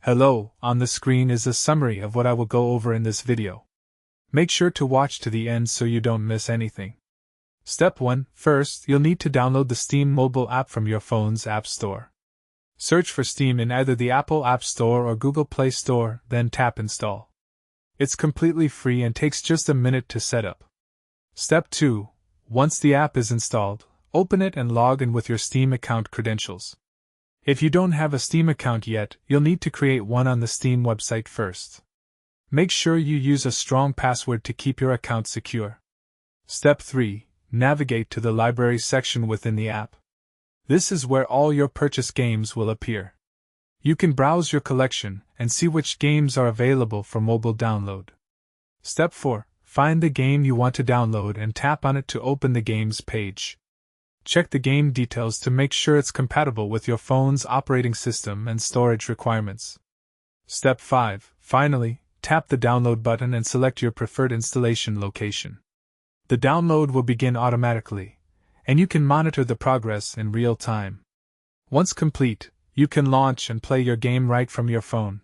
Hello, on the screen is a summary of what I will go over in this video. Make sure to watch to the end so you don't miss anything. Step 1. First, you'll need to download the Steam mobile app from your phone's App Store. Search for Steam in either the Apple App Store or Google Play Store, then tap Install. It's completely free and takes just a minute to set up. Step 2. Once the app is installed, open it and log in with your Steam account credentials. If you don't have a Steam account yet, you'll need to create one on the Steam website first. Make sure you use a strong password to keep your account secure. Step 3. Navigate to the Library section within the app. This is where all your purchased games will appear. You can browse your collection and see which games are available for mobile download. Step 4. Find the game you want to download and tap on it to open the games page. Check the game details to make sure it's compatible with your phone's operating system and storage requirements. Step 5. Finally, tap the download button and select your preferred installation location. The download will begin automatically, and you can monitor the progress in real time. Once complete, you can launch and play your game right from your phone.